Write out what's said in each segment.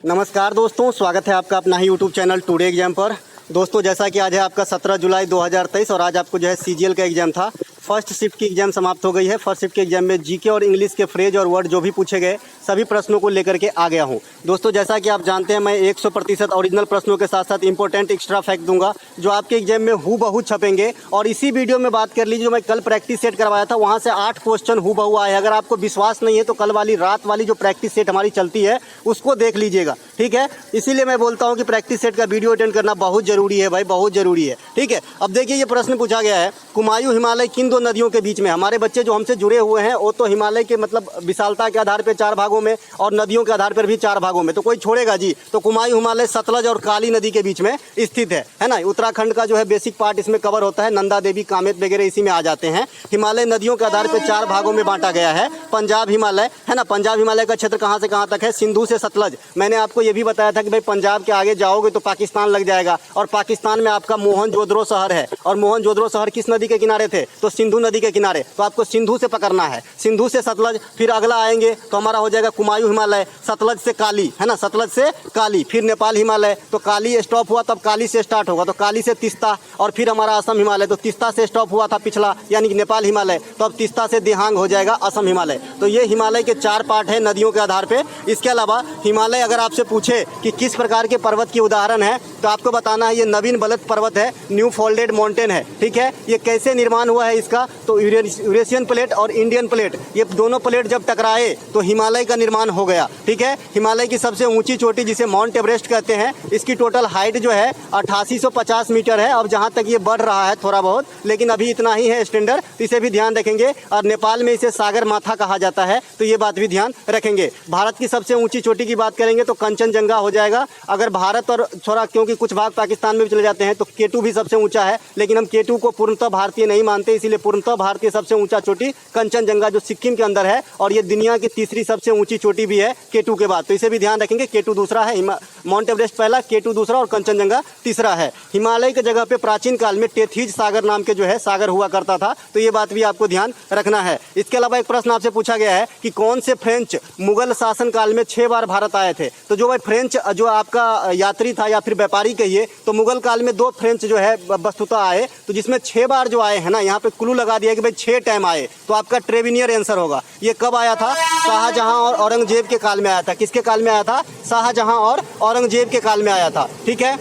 नमस्कार दोस्तों, स्वागत है आपका अपना ही यूट्यूब चैनल टुडे एग्जाम पर। दोस्तों जैसा कि आज है आपका 17 जुलाई 2023 और आज आपको जो है सीजीएल का एग्जाम था। फर्स्ट शिफ्ट की एग्जाम समाप्त हो गई है। फर्स्ट शिफ्ट के एग्जाम में जीके और इंग्लिश के फ्रेज और वर्ड जो भी पूछे गए सभी प्रश्नों को लेकर के आ गया हूं। दोस्तों जैसा कि आप जानते हैं मैं 100% ओरिजिनल प्रश्नों के साथ साथ इंपॉर्टेंट एक्स्ट्रा फैक्ट दूंगा जो आपके एग्जाम में हूबहू छपेंगे। और इसी वीडियो में बात कर लीजिए, जो मैं कल प्रैक्टिस सेट करवाया था वहाँ से 8 क्वेश्चन हूबहू आए। अगर आपको विश्वास नहीं है तो कल वाली रात वाली जो प्रैक्टिस सेट हमारी चलती है उसको देख लीजिएगा, ठीक है। इसीलिए मैं बोलता हूँ कि प्रैक्टिस सेट का वीडियो अटेंड करना बहुत जरूरी है भाई, बहुत जरूरी है, ठीक है। अब देखिए ये प्रश्न पूछा गया है, कुमायूं हिमालय किन दो नदियों के बीच में। हमारे बच्चे जो हमसे जुड़े हुए हैं वो तो हिमालय के मतलब विशालता के आधार पर 4 भागों में और नदियों के आधार पर भी 4 भागों में, तो कोई छोड़ेगा जी। तो कुमायूं हिमालय सतलज और काली नदी के बीच में स्थित है ना। उत्तराखंड का जो है बेसिक पार्ट इसमें कवर होता है, नंदा देवी कामेत वगैरह इसी में आ जाते हैं। हिमालय नदियों के आधार पर 4 भागों में बांटा गया है। पंजाब हिमालय है ना, पंजाब हिमालय का क्षेत्र कहाँ से कहाँ तक है, सिंधु से सतलज। मैंने आपको ये भी बताया था कि भाई पंजाब के आगे जाओगे तो पाकिस्तान लग जाएगा और पाकिस्तान में आपका मोहनजोदड़ो शहर है और मोहनजोदड़ो शहर किस नदी के किनारे थे, तो सिंधु नदी के किनारे। तो आपको सिंधु से पकड़ना है, सिंधु से सतलज। फिर अगला आएंगे तो हमारा हो जाएगा कुमायूं हिमालय, सतलज से काली है ना, सतलज से काली। फिर नेपाल हिमालय, तो काली स्टॉप हुआ तब काली से स्टार्ट होगा, तो काली से तीस्ता। और फिर हमारा असम हिमालय, तो तीस्ता से स्टॉप हुआ था पिछला यानी कि नेपाल हिमालय, तो अब तीस्ता से दिहांग हो जाएगा असम हिमालय। तो ये हिमालय के 4 पार्ट है नदियों के आधार पे। इसके अलावा हिमालय अगर आपसे पूछे कि किस प्रकार के पर्वत की उदाहरण है तो आपको बताना है ये नवीन बलत पर्वत है, न्यू फोल्डेड माउंटेन है, ठीक है। ये कैसे निर्माण हुआ है इसका, तो यूरेशियन प्लेट और इंडियन प्लेट, ये दोनों प्लेट जब टकराए तो हिमालय का निर्माण हो गया, ठीक है। हिमालय की सबसे ऊंची चोटी जिसे माउंट एवरेस्ट कहते हैं, इसकी टोटल हाइट जो है 8850 मीटर है। अब जहाँ तक ये बढ़ रहा है थोड़ा बहुत, लेकिन अभी इतना ही है स्टैंडर्ड, तो इसे भी ध्यान रखेंगे। और नेपाल में इसे सागर माथा कहा जाता है, तो ये बात भी ध्यान रखेंगे। भारत की सबसे ऊंची चोटी की बात करेंगे तो कंचनजंगा हो जाएगा। अगर भारत और थोड़ा क्योंकि कुछ भाग पाकिस्तान में भी चले जाते हैं तो केटू भी सबसे ऊंचा है, लेकिन हम केटू को पूर्णतः भारतीय नहीं मानते, इसीलिए पूर्णतः भारतीय सबसे ऊंचा चोटी कंचनजंगा जो सिक्किम के अंदर है और ये दुनिया की तीसरी सबसे ऊंची चोटी भी है केटू के बाद, तो इसे भी ध्यान रखेंगे। केटू दूसरा है, माउंट एवरेस्ट पहला, केटू दूसरा और कंचनजंगा तीसरा है। हिमालय की जगह पे प्राचीन काल में टेथीज सागर नाम के जो है सागर हुआ करता था, तो ये बात भी आपको ध्यान रखना है। इसके अलावा एक प्रश्न आपसे पूछा गया है कि कौन से फ्रेंच मुगल शासन काल में 6 बार भारत आए थे। तो जो भाई फ्रेंच जो आपका यात्री था या फिर व्यापारी कहिए, तो मुगल काल में 2 फ्रेंच जो है वस्तुतः आए, तो जिसमें 6 बार जो आए हैं ना, यहाँ पे क्लू लगा दिया कि भाई 6 टाइम आए, तो आपका ट्रेविनियर आंसर होगा। ये कब आया था, शाहजहां और औरंगजेब के काल में आया था। किसके काल में आया था, शाहजहां और औरंगजेब के काल में आया था, ठीक है।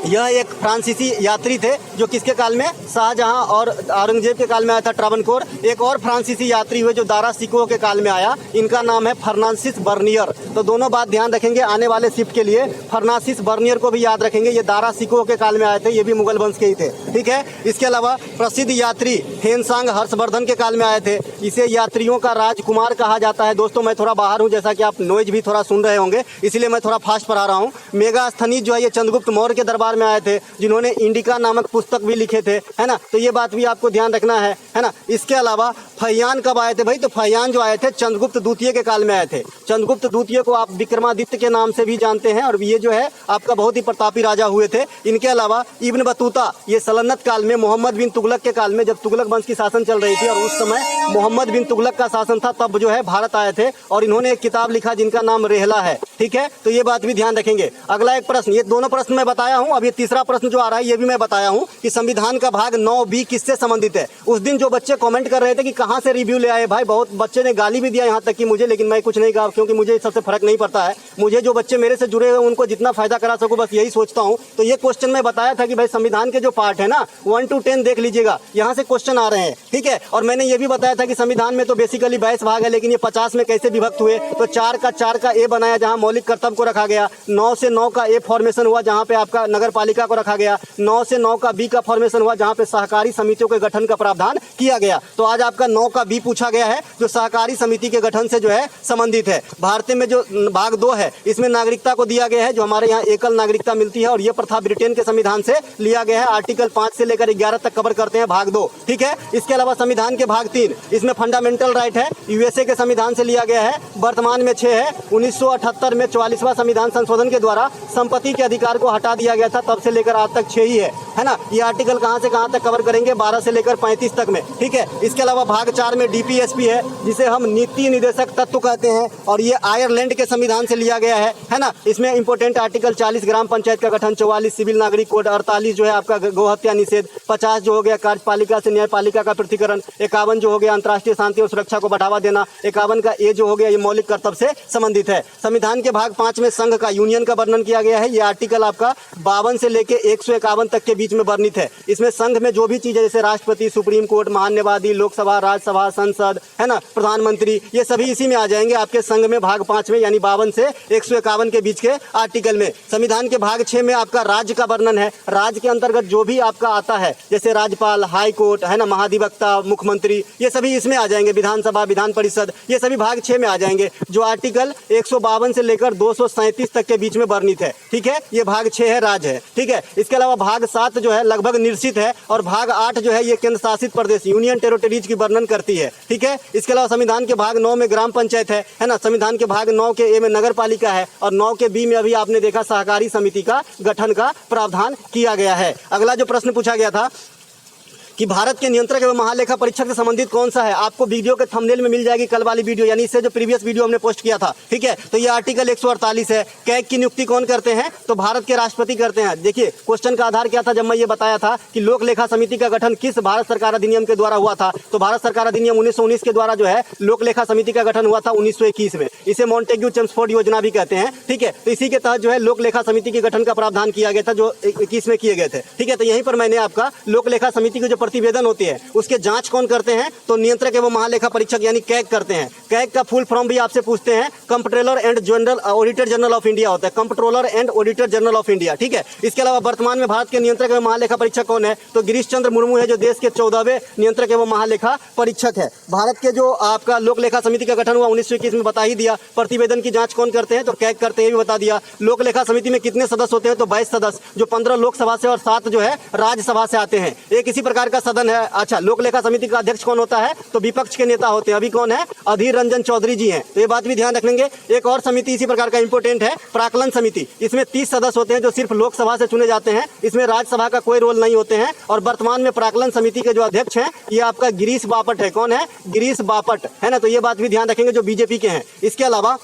यह एक फ्रांसीसी यात्री थे जो किसके काल में, शाहजहां और औरंगजेब के काल में आया था, ट्रावनकोर। एक और फ्रांसीसी यात्री हुए जो दारा सिकोह के काल में आया, इनका नाम है फ्रांसिस बर्नियर। तो दोनों बात ध्यान रखेंगे आने वाले शिफ्ट के लिए। फ्रांसिस बर्नियर को भी याद रखेंगे, ये दारा सिकोह के काल में आए थे, ये भी मुगल वंश के ही थे, ठीक है। इसके अलावा प्रसिद्ध यात्री हेनसांग हर्षवर्धन के काल में आए थे, इसे यात्रियों का राजकुमार कहा जाता है। दोस्तों मैं थोड़ा बाहर हूँ, जैसा कि आप नॉइज भी थोड़ा सुन रहे होंगे, इसलिए मैं थोड़ा फास्ट पढ़ा रहा हूँ। मेगास्थनीज जो है ये चंद्रगुप्त मौर्य के दरबार में आए थे, जिन्होंने इंडिका नामक पुस्तक भी लिखे थे, है ना, तो ये बात भी आपको ध्यान रखना है ना। इसके अलावा फहियान कब आए थे भाई, तो फहियान जो आए थे चंद्रगुप्त द्वितीय के काल में आए थे। चंद्रगुप्त द्वितीय को आप विक्रमादित्य के नाम से भी जानते हैं और ये जो है आपका बहुत ही प्रतापी राजा हुए थे। इनके अलावा इब्न बतूता ये सल्तनत काल में मोहम्मद बिन तुगलक के काल में, जब तुगलक वंश की शासन चल रही थी और उस समय मोहम्मद बिन तुगलक का शासन था, तब जो है भारत आए थे और इन्होंने एक किताब लिखा जिनका नाम रेहला है, ठीक है। तो ये बात भी ध्यान रखेंगे। अगला एक प्रश्न, ये दोनों प्रश्न मैं बताया हूँ, अब ये तीसरा प्रश्न जो आ रहा है ये भी मैं बताया हूँ कि संविधान का भाग 9B किससे संबंधित है। उस दिन जो बच्चे कमेंट कर रहे थे कि कहाँ से रिव्यू ले आए, भाई बहुत बच्चे ने गाली भी दिया यहाँ तक कि मुझे, लेकिन मैं कुछ नहीं कहा क्योंकि मुझे सबसे फर्क नहीं पड़ता है। मुझे जो बच्चे मेरे से जुड़े हुए उनको जितना फायदा करा सकूँ बस यही सोचता हूँ। तो ये क्वेश्चन मैं बताया था कि भाई संविधान के जो पार्ट है ना 1 to 10 देख लीजिएगा, यहाँ से क्वेश्चन आ रहे हैं, ठीक है। और मैंने ये भी बताया था कि संविधान में तो बेसिकली 22 भाग है, लेकिन ये 50 में कैसे विभक्त हुए, तो 4 का ए बनाया जहाँ मौलिक कर्तव्य को रखा गया, 9 से 9 का ए फॉर्मेशन हुआ जहाँ पे आपका नगर पालिका को रखा गया, 9 से 9 का बी का फॉर्मेशन हुआ जहाँ पे सहकारी समितियों के गठन का प्रावधान किया गया। तो आज आपका 9 का बी पूछा गया है जो सहकारी समिति के गठन से जो है संबंधित है। भारतीय में जो भाग 2 है इसमें नागरिकता को दिया गया है, जो हमारे यहाँ एकल नागरिकता मिलती है और ये प्रथा ब्रिटेन के संविधान से लिया गया है। आर्टिकल 5 से लेकर 11 तक कवर करते हैं भाग 2, ठीक है। इसके अलावा संविधान के भाग 3 इसमें फंडामेंटल राइट है, यूएसए के संविधान से लिया गया है, वर्तमान में 6 है। 1978 में 44वां संविधान संशोधन के द्वारा संपत्ति के अधिकार को हटा दिया गया था, तब से लेकर आज तक 6 ही है ना। ये आर्टिकल कहाँ से कहाँ तक कवर करेंगे, 12 से लेकर 35 तक में, ठीक है। इसके अलावा भाग 4 में डीपीएसपी है, जिसे हम नीति निदेशक तत्व कहते हैं, और ये आयरलैंड के संविधान से लिया गया है ना। इसमें इंपॉर्टेंट आर्टिकल 40 ग्राम पंचायत का गठन, 44 सिविल नागरिक कोड, 48 जो है आपका गोहत्या निषेध, 50 जो हो गया कार्यपालिका से न्यायपालिका का पृथकीकरण, 51 जो हो गया अंतर्राष्ट्रीय शांति और सुरक्षा को बढ़ावा देना, 51 का ए जो हो गया ये मौलिक कर्तव्य से संबंधित है। संविधान के भाग 5 में संघ का यूनियन का वर्णन किया गया है। ये आर्टिकल आपका 52 से लेके 151 तक के बीच में वर्णित है। इसमें संघ में जो भी चीजें जैसे राष्ट्रपति, सुप्रीम कोर्ट, महान्यवादी, लोकसभा, राज्यसभा, संसद है ना, प्रधानमंत्री, ये सभी इसी में आ जाएंगे आपके संघ में भाग 5 में, यानी 52 से 151 के बीच के आर्टिकल में। संविधान के भाग 6 में आपका राज्य का वर्णन है। राज्य के अंतर्गत जो भी आपका आता है जैसे राज्यपाल, हाई कोर्ट है ना, महाधिवक्ता, मुख्यमंत्री, ये सभी इसमें आ जाएंगे, विधानसभा, विधान परिषद, ये सभी भाग 6 में आ जाएंगे, जो आर्टिकल 152 से लेकर 237 तक के बीच में वर्णित है, ठीक है। ये भाग 6 है, राज्य है, ठीक है। इसके अलावा भाग 7 जो है लगभग निश्चित है, और भाग 8 जो है ये केंद्र शासित प्रदेश, यूनियन टेरिटरीज की वर्णन करती है, ठीक है। इसके अलावा संविधान के भाग 9 में ग्राम पंचायत है ना। संविधान के भाग 9 के ए में नगर पालिका है, और 9 के बी में अभी आपने देखा सहकारी समिति का गठन का प्रावधान किया गया है। अगला जो प्रश्न पूछा गया था कि भारत के नियंत्रक एवं महालेखा परीक्षक से संबंधित कौन सा है, आपको वीडियो के थंबनेल में मिल जाएगी कल वाली वीडियो, यानी इससे जो प्रीवियस वीडियो हमने पोस्ट किया था, ठीक है। तो ये आर्टिकल 148 है। कैग की नियुक्ति कौन करते हैं, तो भारत के राष्ट्रपति करते हैं। देखिए क्वेश्चन का आधार क्या था, जब मैं ये बताया था कि लोक लेखा समिति का गठन किस भारत सरकार अधिनियम के द्वारा हुआ था, तो भारत सरकार अधिनियम 1919 के द्वारा जो है लोक लेखा समिति का गठन हुआ था 1921 में। इसे मॉन्टेग्यू चेम्सफोर्ड योजना भी कहते हैं, ठीक है। तो इसी के तहत जो है लोक लेखा समिति के गठन का प्रावधान किया गया था, जो 21 में किए गए थे, ठीक है। तो यहीं पर मैंने आपका लोक लेखा समिति की जो प्रतिवेदन होती है उसके जांच कौन करते हैं, तो नियंत्रक एवं महालेखा परीक्षक यानी कैग करते हैं। कैग का फुल फॉर्म भी आपसे पूछते हैं, comptroller and general auditor general of India होता है, comptroller and auditor general of India, ठीक है। इसके अलावा वर्तमान में भारत के नियंत्रक एवं महालेखा परीक्षक कौन है, तो गिरीश चंद्र मुर्मू है, जो देश के 14वें नियंत्रक एवं महालेखा परीक्षक है। भारत के जो आपका लोक लेखा समिति का गठन हुआ 1921 में बता ही दिया। प्रतिवेदन की जांच कौन करते हैं, तो कैग करते हैं, भी बता दिया। लोक लेखा समिति में कितने सदस्य होते हैं, तो 22 सदस्य, जो 15 लोकसभा से और 7 जो है राज्यसभा से आते हैं। एक इसी प्रकार का सदन है। अच्छा, लोक लेखा समिति का अध्यक्ष कौन होता है, तो विपक्ष के नेता होते हैं। अभी कौन है, अधीर रंजन चौधरी जी हैं, तो ये बात भी ध्यान रख लेंगे। एक और समिति इसी प्रकार का इंपोर्टेंट है, प्राक्कलन समिति। इसमें 30 सदस्य होते हैं, जो सिर्फ लोकसभा से चुने जाते हैं, इसमें राज्यसभा का कोई रोल नहीं होते हैं। और वर्तमान में प्राक्कलन समिति के जो अध्यक्ष हैं ये आपका गिरीश बापट है। कौन है, गिरीश बापट है ना। तो ये बात भी ध्यान रखेंगे, जो बीजेपी के हैं। इसके अलावा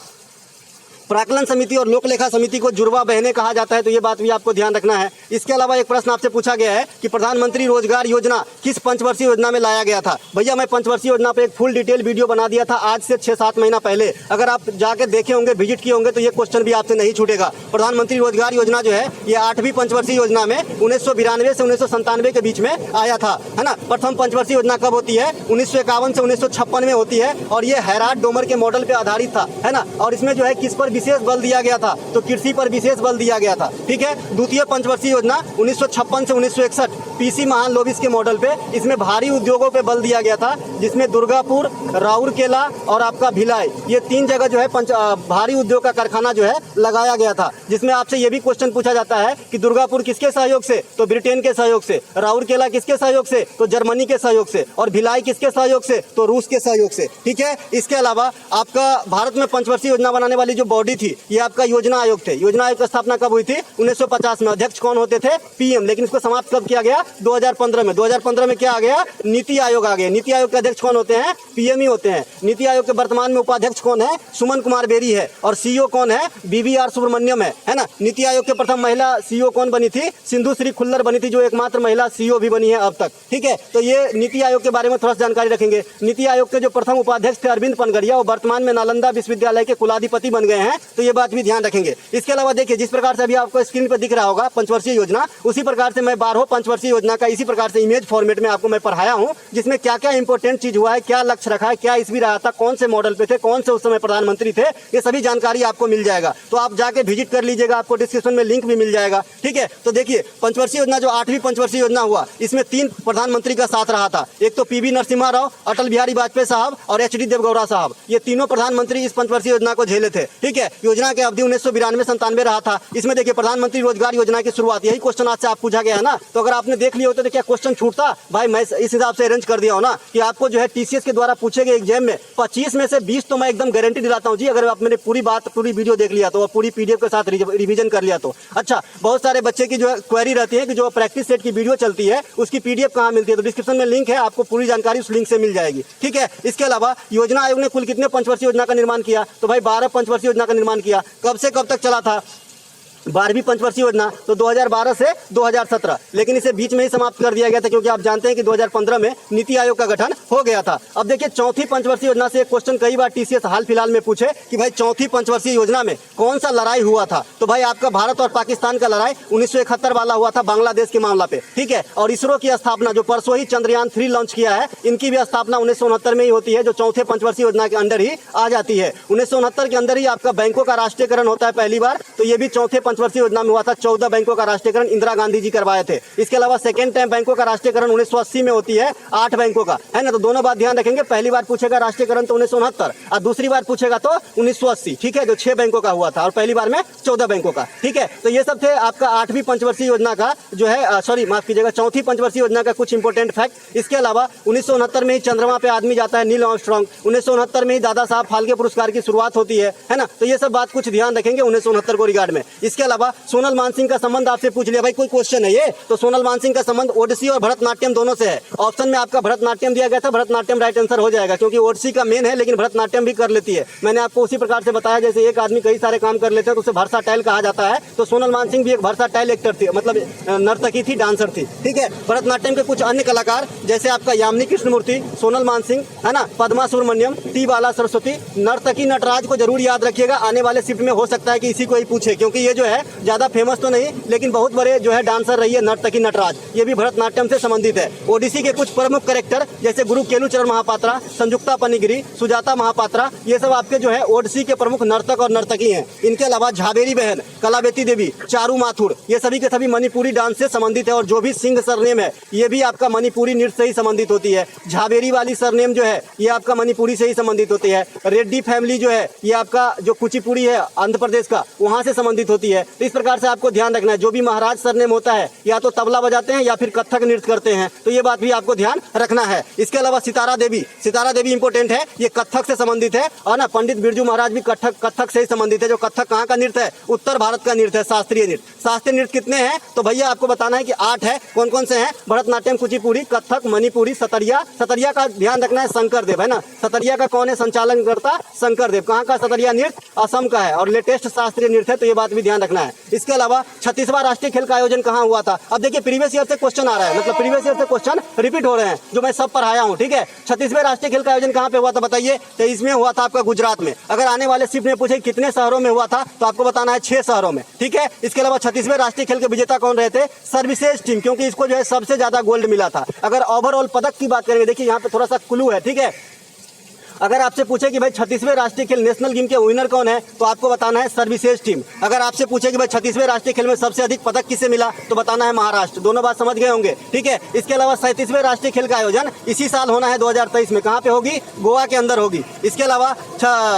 प्राक्कलन समिति और लोक लेखा समिति को जुड़वा बहनें कहा जाता है, तो ये बात भी आपको ध्यान रखना है। इसके अलावा एक प्रश्न आपसे पूछा गया है कि प्रधानमंत्री रोजगार योजना किस पंचवर्षीय योजना में लाया गया था। भैया मैं पंचवर्षीय योजना पे एक फुल डिटेल वीडियो बना दिया था आज से 6-7 महीना पहले, अगर आप जाके देखे होंगे, विजिट किए होंगे, तो ये क्वेश्चन भी आपसे नहीं छूटेगा। प्रधानमंत्री रोजगार योजना जो है ये 8वीं पंचवर्षीय योजना में 1992 से 1997 के बीच में आया था, है ना। प्रथम पंचवर्षीय योजना कब होती है, 1951 से 1956 में होती है, और ये हैराड डोमर के मॉडल पे आधारित था, है ना। और इसमें जो है किस पर विशेष बल दिया गया था, तो कृषि पर विशेष बल दिया गया था, ठीक है। द्वितीय पंचवर्षीय योजना 1956 से 1961 पीसी महालनोबिस के मॉडल पे, इसमें भारी उद्योगों पे बल दिया गया था, जिसमें दुर्गापुर, राउरकेला और आपका भिलाई, ये 3 जगह जो है भारी उद्योग का कारखाना जो है लगाया गया था। जिसमें आपसे ये भी क्वेश्चन पूछा जाता है कि दुर्गापुर किसके सहयोग से, तो ब्रिटेन के सहयोग से, राउरकेला किसके सहयोग से, तो जर्मनी के सहयोग से, और भिलाई किसके सहयोग से, तो रूस के सहयोग से, ठीक है। इसके अलावा आपका भारत में पंचवर्षीय योजना बनाने वाली जो बॉडी थी ये आपका योजना आयोग थे। योजना आयोग की स्थापना कब हुई थी, 1950 में। अध्यक्ष कौन होते थे, पीएम। लेकिन इसको समाप्त कब किया गया, 2015 में। 2015 में क्या आ गया, नीति आयोग आ गया। नीति आयोग के अध्यक्ष कौन होते हैं, पीएम ही होते हैं। नीति आयोग के वर्तमान में उपाध्यक्ष कौन है, सुमन कुमार बेरी है, और सीईओ कौन है, बीवीआर सुब्रमण्यम है ना। नीति आयोग के प्रथम महिला सीईओ कौन बनी थी, सिंधु श्री खुल्लर बनी थी, जो एकमात्र महिला सीईओ भी बनी है अब तक, ठीक है। तो ये नीति आयोग के बारे में थोड़ा सा जानकारी रखेंगे। नीति आयोग के जो प्रथम उपाध्यक्ष थे अरविंद पनगड़िया, वो वर्तमान में नालंदा विश्वविद्यालय के कुलाधिपति बन गए हैं, तो ये बात भी ध्यान रखेंगे। इसके अलावा देखिए, जिस प्रकार से अभी आपको स्क्रीन पर दिख रहा होगा पंचवर्षीय योजना, उसी प्रकार से मैं 12 पंचवर्षीय योजना का इसी प्रकार से इमेज फॉर्मेट में आपको मैं पढ़ाया हूं, जिसमें क्या क्या इंपॉर्टेंट चीज हुआ है, क्या लक्ष्य रखा है, क्या इसमें रहा था, कौन से मॉडल पे थे, कौन से उस समय प्रधानमंत्री थे, ये सभी जानकारी आपको मिल जाएगा। तो आप जाके विजिट कर लीजिएगा, आपको डिस्क्रिप्शन में लिंक भी मिल जाएगा, ठीक है। तो देखिए पंचवर्षीय योजना जो 8वीं पंचवर्षीय योजना हुआ, इसमें 3 प्रधानमंत्री का साथ रहा था। एक तो पीवी नरसिम्हा राव, अटल बिहारी वाजपेयी साहब और एचडी देवगौड़ा साहब, ये तीनों प्रधानमंत्री इस पंचवर्षीय योजना को झेले थे, ठीक है। योजना की अवधि 1992-97 रहा था। इसमें देखिए प्रधानमंत्री रोजगार योजना की शुरुआत, यही क्वेश्चन आज से आप पूछा गया है ना। तो अगर आपने देख लिए होते तो क्या क्वेश्चन छूटता भाई? मैं इस हिसाब से अरेंज कर दिया हूँ ना कि आपको जो है टीसीएस के द्वारा पूछे गए एग्जाम में 25 में से 20 तो मैं एकदम गारंटी दिलाता हूँ जी, अगर आप मैंने पूरी वीडियो देख लिया तो और पूरी पीडीएफ के साथ रिवीजन कर लिया तो। अच्छा, बहुत सारे बच्चे की जो क्वेरी रहती है कि जो प्रैक्टिस सेट की वीडियो चलती है उसकी पीडीएफ कहाँ मिलती है, तो डिस्क्रिप्शन में लिंक है, आपको पूरी जानकारी उस लिंक से मिल जाएगी। ठीक है, इसके अलावा योजना आयोग ने कुल कितने पंचवर्षीय योजना का निर्माण किया? तो भाई 12 पंचवर्षीय योजना का निर्माण किया। कब से कब तक चला था? 12वीं पंचवर्षीय योजना तो 2012 से 2017, लेकिन इसे बीच में ही समाप्त कर दिया गया था क्योंकि आप जानते हैं कि 2015 में नीति आयोग का गठन हो गया था। अब देखिए चौथी पंचवर्षीय योजना से एक क्वेश्चन कई बार टीसीएस हाल फिलहाल में पूछे कि भाई चौथी पंचवर्षीय योजना में कौन सा लड़ाई हुआ था? तो भाई आपका भारत और पाकिस्तान का लड़ाई 1971 वाला हुआ था बांग्लादेश के मामला पे। ठीक है, और इसरो की स्थापना जो परसों ही चंद्रयान 3 लॉन्च किया है, इनकी भी स्थापना 1969 में ही होती है, जो चौथे पंचवर्षीय योजना के अंदर ही आ जाती है। 1969 के अंदर ही आपका बैंकों का राष्ट्रीयकरण होता है पहली बार, तो ये भी चौथे पंचवर्षीय योजना में हुआ था। 14 बैंकों का राष्ट्रीयकरण इंदिरा गांधी जी करवाए थे। इसके अलावा सेकेंड टाइम बैंकों का राष्ट्रीयकरण 1980 में होती है, 8 बैंकों का, है ना। तो दोनों बात ध्यान रखेंगे, पहली बार पूछेगा राष्ट्रीयकरण तो 1969 और दूसरी बार पूछेगा तो 1980। ठीक है, जो 6 बैंकों का हुआ था और पहली बार में 14 बैंकों का। ठीक है, तो ये सब थे आपका 8वीं पंचवर्षीय योजना का जो है माफ कीजिएगा, चौथी पंचवर्षीय योजना का कुछ इंपोर्टेंट फैक्ट। इसके अलावा 1969 में ही चंद्रमा पे आदमी जाता है, नील आर्मस्ट्रांग। 1969 में ही दादा साहब फाल्के पुरस्कार की शुरुआत होती है ना। तो ये सब बात कुछ ध्यान रखेंगे 1969 को रिगार्ड में। इसके अलावा सोनल मानसिंह का संबंध आपसे पूछ लिया, भाई कोई क्वेश्चन है ये, तो सोनल मानसिंह का संबंध ओडिसी और भरतनाट्यम दोनों से है। ऑप्शन में आपका भरतनाट्यम दिया गया था, भरतनाट्यम राइट आंसर हो जाएगा क्योंकि ओडिसी का मेन है लेकिन भरतनाट्यम भी कर लेती है। मैंने आपको उसी प्रकार से बताया जैसे एक आदमी कई सारे काम कर लेते हैं तो उसे वर्साटाइल कहा जाता है, तो सोनल मानसिंह भी एक वर्साटाइल एक्टर थी, मतलब नर्तकी थी, डांसर थी। ठीक है, भरतनाट्यम के कुछ अन्य कलाकार जैसे आपका यामिनी कृष्णमूर्ति, सोनल मानसिंह, है ना, पद्मा सुब्रमण्यम, टी बाला सरस्वती, नर्तकी नटराज को जरूर याद रखिएगा, आने वाले शिफ्ट में हो सकता है कि इसी को ही पूछे क्योंकि ये जो है ज्यादा फेमस तो नहीं लेकिन बहुत बड़े जो है डांसर रही है नर्तकी नटराज, ये भी भरतनाट्यम से संबंधित है। ओडिसी के कुछ प्रमुख कैरेक्टर जैसे गुरु केलुचरण महापात्रा, संयुक्ता पनिगिरी, सुजाता महापात्रा, ये सब आपके जो है ओडिसी के प्रमुख नर्तक और नर्तकी हैं। इनके अलावा झावेरी बहन, कलावेती देवी, चारू माथुर, ये सभी के सभी मणिपुरी डांस से संबंधित है और जो भी सिंह सरनेम है ये भी आपका मणिपुरी नृत्य से ही संबंधित होती है। झावेरी वाली सरनेम जो है ये आपका मणिपुरी से ही संबंधित होती है। रेड्डी फैमिली जो है ये आपका जो कुचिपुड़ी है आंध्र प्रदेश का, वहां से संबंधित होती है। तो इस प्रकार से आपको ध्यान रखना है, जो भी महाराज सरनेम होता है या तो तबला बजाते हैं या फिर कथक नृत्य करते हैं, तो ये बात भी आपको ध्यान रखना है। इसके अलावा सितारा देवी इंपोर्टेंट है, ये कथक से संबंधित है और ना पंडित बिरजू महाराज भी कथक से ही संबंधित है। जो कथक कहाँ का नृत्य है? उत्तर भारत का नृत्य है, शास्त्रीय नृत्य। शास्त्रीय नृत्य कितने हैं? तो भैया आपको बताना है कि 8 है। कौन कौन से हैं? भरतनाट्यम, कुचिपुड़ी, कथक, मणिपुरी, सतरिया। सतरिया का ध्यान रखना है, शंकर देव, है ना। सतरिया का कौन है संचालन करता? शंकर देव। कहाँ का सतरिया नृत्य? असम का है और लेटेस्ट शास्त्रीय नृत्य है, तो ये बात भी ध्यान रखना है। इसके अलावा 36वां राष्ट्रीय खेल का आयोजन कहाँ हुआ था? अब देखिए प्रीवियस ईयर से क्वेश्चन आ रहा है, मतलब प्रीवियस ईयर से क्वेश्चन रिपीट हो रहे हैं जो मैं सब पढ़ाया हूँ। ठीक है, 36वें राष्ट्रीय खेल का आयोजन कहाँ पे हुआ था बताइए? तो इसमें हुआ था आपका गुजरात में। अगर आने वाले शिफ्ट में पूछे कितने शहरों में हुआ था तो आपको बताना है 6 शहरों में। ठीक है, इसके अलावा 36वें राष्ट्रीय खेल के विजेता कौन रहे थे? सर्विसेज टीम, क्योंकि इसको जो है सबसे ज्यादा गोल्ड मिला था। अगर ओवरऑल पदक की बात करेंगे, देखिए यहाँ पे थोड़ा सा क्लू है। ठीक है, अगर आपसे पूछे कि भाई 36वें राष्ट्रीय खेल नेशनल गेम के विनर कौन है तो आपको बताना है सर्विसेज टीम। अगर आपसे पूछे कि भाई 36वें राष्ट्रीय खेल में सबसे अधिक पदक किसे मिला तो बताना है महाराष्ट्र। दोनों बात समझ गए होंगे। ठीक है, इसके अलावा 37वें राष्ट्रीय खेल का आयोजन इसी साल होना है 2023 में। कहाँ पे होगी? गोवा के अंदर होगी। इसके अलावा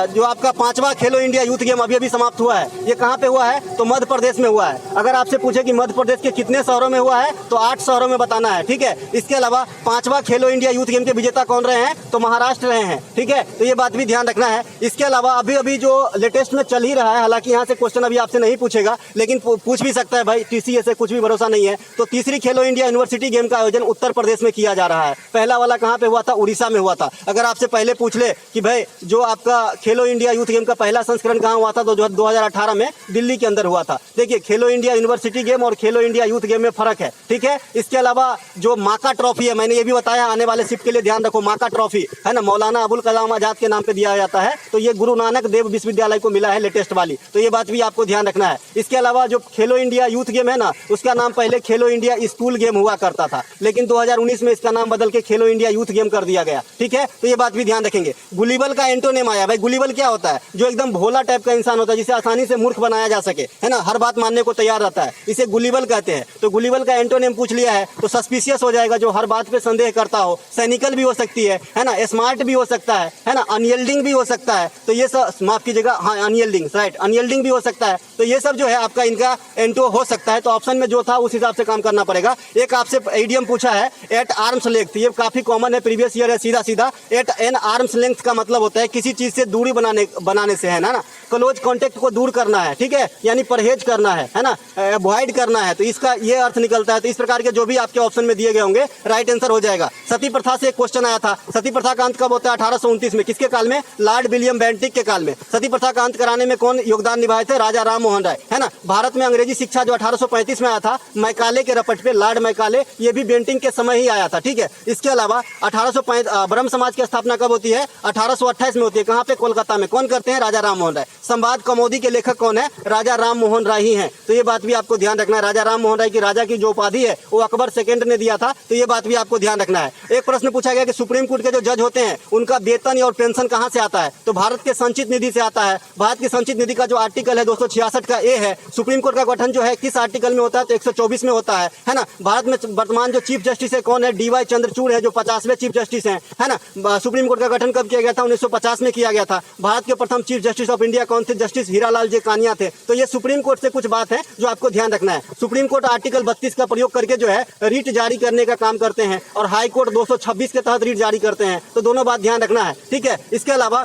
जो आपका 5वां खेलो इंडिया यूथ गेम अभी समाप्त हुआ है, ये कहाँ पे हुआ है? तो मध्य प्रदेश में हुआ है। अगर आपसे पूछे कि मध्य प्रदेश के कितने शहरों में हुआ है तो 8 शहरों में बताना है। ठीक है, इसके अलावा 5वां खेलो इंडिया यूथ गेम के विजेता कौन रहे हैं? तो महाराष्ट्र रहे हैं। ठीक है, तो ये बात भी ध्यान रखना है। इसके अलावा अभी जो लेटेस्ट में चल ही रहा है, हालांकि यहाँ से क्वेश्चन अभी आपसे नहीं पूछेगा लेकिन पूछ भी सकता है भाई, टीसीएस से कुछ भी भरोसा नहीं है। तो तीसरी खेलो इंडिया यूनिवर्सिटी गेम का आयोजन उत्तर प्रदेश में किया जा रहा है। पहला वाला कहाँ पे हुआ था? उड़ीसा में हुआ था। अगर आपसे पहले पूछ ले कि भाई जो आपका खेलो इंडिया यूथ गेम का पहला संस्करण कहाँ हुआ था तो जो 2018 में दिल्ली के अंदर हुआ था। देखिए खेलो इंडिया यूनिवर्सिटी गेम और खेलो इंडिया यूथ गेम में फर्क है। ठीक है, इसके अलावा जो माका ट्रॉफी है, मैंने ये भी बताया, आने वाले शिफ्ट के लिए ध्यान रखो। माका ट्रॉफी है ना, मौलाना अबुल कलाम आजाद के नाम पे दिया जाता है, तो ये गुरु नानक देव विश्वविद्यालय को मिला है लेटेस्ट वाली, तो ये बात भी आपको ध्यान रखना है। इसके अलावा जो खेलो इंडिया यूथ गेम है ना, उसका नाम पहले खेलो इंडिया स्कूल गेम हुआ करता था, लेकिन 2019 में इसका नाम बदल के खेलो इंडिया यूथ गेम कर दिया गया। ठीक है, तो ये बात भी ध्यान रखेंगे। गुलीबल का एंटोनेम आया। भाई गुलीबल क्या होता है? जो एकदम भोला टाइप का इंसान होता है, जिसे आसानी से मूर्ख बनाया जा सके, है ना, हर बात मानने को तैयार रहता है, इसे गुलीबल कहते हैं। तो गुलीबल का एंटोनेम पूछ लिया है तो सस्पिशियस हो जाएगा, जो हर बात पे संदेह करता हो। सैनिकल भी हो सकती है ना, स्मार्ट भी हो सकता है, है ना, अनयील्डिंग भी हो सकता है। तो ये सब, माफ कीजिएगा, हाँ अनयील्डिंग, राइट, अनयील्डिंग भी हो सकता है। तो ये सब जो है आपका इनका N2 हो सकता है। तो ऑप्शन में जो था उस हिसाब से काम करना पड़ेगा। एक आपसे ईडीएम पूछा है एट आर्म्स लेंथ, ये काफी कॉमन है, प्रीवियस ईयर है, सीधा सीधा। एट एन आर्म्स लेंथ का मतलब होता है किसी चीज से दूरी बनाने से, है ना, क्लोज कॉन्टेक्ट को दूर करना है, ठीक है, यानी परहेज करना है ना, अवॉइड करना है, तो इसका ये अर्थ निकलता है। तो इस प्रकार के जो भी आपके ऑप्शन में दिए गए होंगे राइट आंसर हो जाएगा। सती प्रथा से एक क्वेश्चन आया था, सती प्रथा का अंत कब होता है? 1829 में। किसके काल में? लॉर्ड विलियम बेंटिक के काल में। सती प्रथा का अंत कराने में कौन योगदान निभाए थे? राजा राम मोहन राय, है ना। भारत में अंग्रेजी शिक्षा जो 1835 में आया था, मैकाले के रपट पे, लॉर्ड मैकाले, ये भी बेंटिक के समय ही आया था, ठीक है। इसके अलावा 1805 ब्रह्म समाज की स्थापना कब होती है? 1828 में होती है। कहाँ पे? कोलकाता में। कौन करते हैं? राजा राम मोहन राय। संवाद कौमुदी के लेखक कौन है? राजा राम मोहन राय ही हैं। तो ये बात भी आपको ध्यान रखना है। राजा राम मोहन राय की राजा की जो उपाधि है वो अकबर सेकंड ने दिया था, तो ये बात भी आपको ध्यान रखना है। एक प्रश्न पूछा गया कि सुप्रीम कोर्ट के जो जज होते हैं उनका वेतन और पेंशन कहाँ से आता है? तो भारत के संचित निधि से आता है। भारत की संचित निधि का जो आर्टिकल है 266 का ए है। सुप्रीम कोर्ट का गठन जो है किस आर्टिकल में होता है? तो 124 में होता है ना। भारत में वर्तमान जो चीफ जस्टिस है कौन है? DY चंद्रचूड़ है, जो 50वें चीफ जस्टिस है ना। सुप्रीम कोर्ट का गठन कब किया गया था? 1950 में किया गया था। भारत के प्रथम चीफ जस्टिस ऑफ इंडिया कौन थे? जस्टिस हीरालाल जे कानिया थे। तो ये सुप्रीम कोर्ट से कुछ बात है जो आपको ध्यान रखना है। सुप्रीम कोर्ट आर्टिकल 32 का प्रयोग करके जो है रीट जारी करने का काम करते हैं, और हाई कोर्ट 226 के तहत रीट जारी करते हैं। तो दोनों बात ध्यान रखना है, ठीक है। इसके अलावा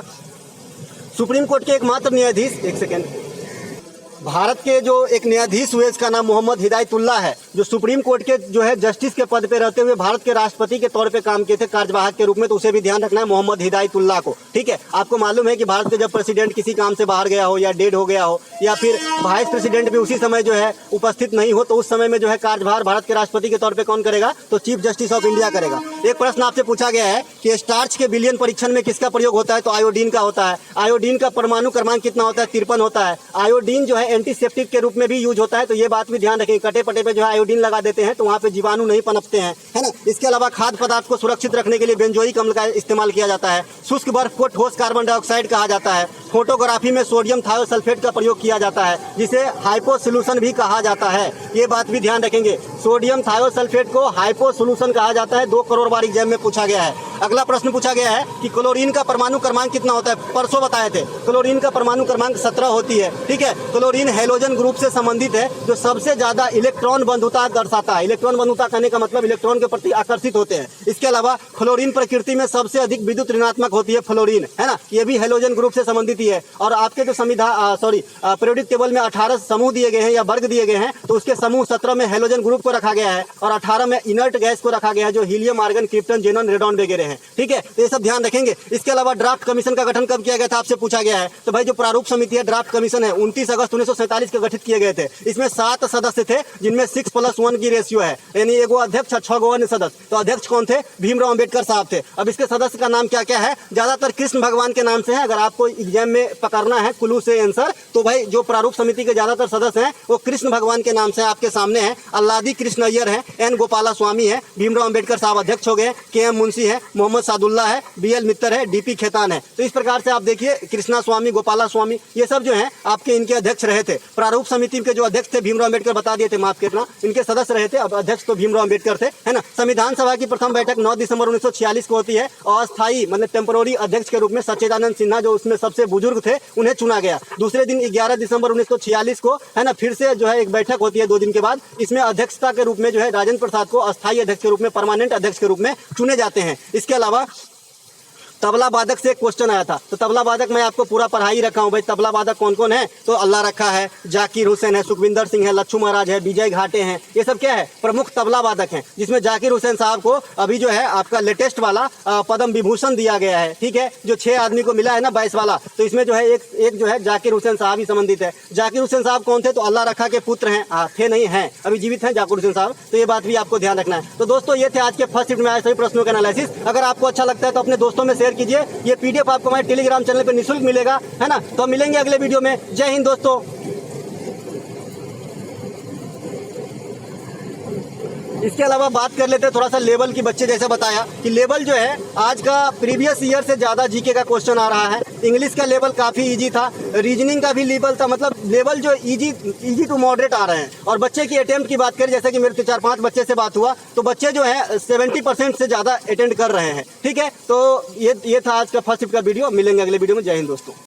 सुप्रीम कोर्ट के एकमात्र न्यायाधीश, एक सेकेंड, भारत के जो एक न्यायाधीश हुए इसका नाम मोहम्मद हिदायतुल्लाह है, जो सुप्रीम कोर्ट के जो है जस्टिस के पद पे रहते हुए भारत के राष्ट्रपति के तौर पे काम किए थे, कार्यवाहक के रूप में। तो उसे भी ध्यान रखना है, मोहम्मद हिदायतुल्लाह को, ठीक है। आपको मालूम है कि भारत के जब प्रेसिडेंट किसी काम से बाहर गया हो या डेड हो गया हो, या फिर वाइस प्रेसिडेंट भी उसी समय जो है उपस्थित नहीं हो, तो उस समय में जो है कार्यभार भारत के राष्ट्रपति के तौर पर कौन करेगा? तो चीफ जस्टिस ऑफ इंडिया करेगा। एक प्रश्न आपसे पूछा गया है कि स्टार्च के विलयन परीक्षण में किसका प्रयोग होता है? तो आयोडीन का होता है। आयोडीन का परमाणु क्रमांक कितना होता है? 53 होता है। आयोडीन जो है एंटीसेप्टिक के रूप में भी यूज होता है। तो ये बात भी ध्यान रखें, कटे पटे पे जो है आयोडीन लगा देते हैं तो वहाँ पे जीवाणु नहीं पनपते हैं, है ना। इसके अलावा खाद्य पदार्थ को सुरक्षित रखने के लिए बेंजोइक अम्ल का इस्तेमाल किया जाता है। शुष्क बर्फ को ठोस कार्बन डाइऑक्साइड कहा जाता है। फोटोग्राफी में सोडियम थायोसल्फेट का प्रयोग किया जाता है, जिसे हाइपो सोल्यूशन भी कहा जाता है। ये बात भी ध्यान रखेंगे, सोडियम थायोसल्फेट को हाइपो सोल्यूशन कहा जाता है। 2 करोड़ बार एग्जाम में पूछा गया है। अगला प्रश्न पूछा गया है कि क्लोरीन का परमाणु क्रमांक कितना होता है? परसों बताए थे, क्लोरीन का परमाणु क्रमांक 17 होती है, ठीक है। क्लोरीन हैलोजन ग्रुप से संबंधित है, जो सबसे ज्यादा इलेक्ट्रॉन बंधुता दर्शाता है। इलेक्ट्रॉन बंधुता कहने का मतलब इलेक्ट्रॉन के प्रति आकर्षित होते हैं। इसके अलावा फ्लोरीन प्रकृति में सबसे अधिक विद्युत ऋणात्मक होती है, फ्लोरीन, है ना। ये भी हैलोजन ग्रुप से संबंधित ही है। और आपके जो पीरियोडिक टेबल में 18 समूह दिए गए हैं या वर्ग दिए गए हैं, तो उसके समूह 17 में हैलोजन ग्रुप को रखा गया है और 18 में इनर्ट गैस को रखा गया है, जो helium, argon, krypton, xenon, radon वगैरह हैं, ठीक है। तो ये सब ध्यान रखेंगे। इसके अलावा ड्राफ्ट कमीशन का गठन कब किया गया था? आपसे पूछा गया है। तो भाई जो प्रारूप समिति है, ड्राफ्ट कमीशन है, 29 अगस्त 1947 के गठित किए गए थे। इसमें 7 सदस्य थे, जिनमें 6+1 की रेशियो है, यानी एगो अध्यक्ष 6 गो अन्य सदस्य। तो अध्यक्ष कौन थे? भीमराव अंबेडकर साहब थे। अब इसके सदस्य का नाम क्या क्या है? ज्यादातर कृष्ण भगवान के नाम से है। अगर आपको एग्जाम में पकड़ना है क्लू से आंसर, तो भाई जो प्रारूप समिति के ज्यादातर सदस्य हैं वो कृष्ण भगवान के नाम से आपके सामने है। अल्लादी कृष्ण अय्यर है, एन गोपाला स्वामी है, भीमराव अंबेडकर साहब अध्यक्ष हो गए, KM मुंशी है, मोहम्मद सादुल्ला है, BL मित्तर है, DP खेतान है। तो इस प्रकार से आप देखिए, कृष्णा स्वामी, गोपाला स्वामी, ये सब जो है आपके इनके अध्यक्ष रहे थे। प्रारूप समिति के जो अध्यक्ष थे भीमराव अंबेडकर बता दिए थे, माफ करना, इनके सदस्य रहे थे। अब अध्यक्ष तो भीमराव अंबेडकर थे, है ना। संविधान सभा की प्रथम बैठक 9 दिसंबर 1946 को होती है। अस्थायी मतलब टेम्पोररी अध्यक्ष के रूप में सच्चिदानंद सिन्हा, जो उसमें सबसे बुजुर्ग थे, उन्हें चुना गया। दूसरे दिन 11 दिसंबर 1946 को, है ना, फिर से जो है एक बैठक होती है 2 दिन के बाद। इसमें अध्यक्षता के रूप में जो है राजेंद्र प्रसाद को अस्थायी अध्यक्ष के रूप में, परमानेंट अध्यक्ष के रूप में चुने जाते हैं। इसके अलावा तबला वादक से एक क्वेश्चन आया था, तो तबला वादक मैं आपको पूरा पढ़ा ही रखा हूँ भाई। तबला वादक कौन कौन है? तो अल्लाह रखा है, जाकिर हुसैन है, सुखविंदर सिंह है, लच्छू महाराज है, विजय घाटे हैं। ये सब क्या है? प्रमुख तबला वादक हैं, जिसमें जाकिर हुसैन साहब को अभी जो है आपका लेटेस्ट वाला पद्म विभूषण दिया गया है, ठीक है, जो 6 आदमी को मिला है ना 22 वाला। तो इसमें जो है एक जो है जाकिर हुसैन साहब ही संबंधित है। जाकिर हुसैन साहब कौन थे? तो अल्लाह रखा के पुत्र हैं, थे नहीं हैं, अभी जीवित हैं जाकिर हुसैन साहब। तो ये बात भी आपको ध्यान रखना है। तो दोस्तों ये थे आज के फर्स्ट शिफ्ट में आए सभी प्रश्नों का एनालिसिस। अगर आपको अच्छा लगता है तो अपने दोस्तों में शेयर कीजिए। ये PDF आपको हमारे टेलीग्राम चैनल पर निःशुल्क मिलेगा, है ना। तो मिलेंगे अगले वीडियो में। जय हिंद दोस्तों। इसके अलावा बात कर लेते हैं थोड़ा सा लेवल की। बच्चे जैसे बताया कि लेवल जो है आज का प्रीवियस ईयर से ज़्यादा जीके का क्वेश्चन आ रहा है। इंग्लिश का लेवल काफ़ी इजी था, रीजनिंग का भी लेवल था, मतलब लेवल जो इजी टू मॉडरेट आ रहे हैं। और बच्चे की अटेम्प्ट की बात करें, जैसे कि मेरे 4-5 बच्चे से बात हुआ तो बच्चे जो है 70% से ज़्यादा अटेंड कर रहे हैं। ठीक है, तो ये था आज का फर्स्ट शिफ्ट का वीडियो। मिलेंगे अगले वीडियो में। जय हिंद दोस्तों।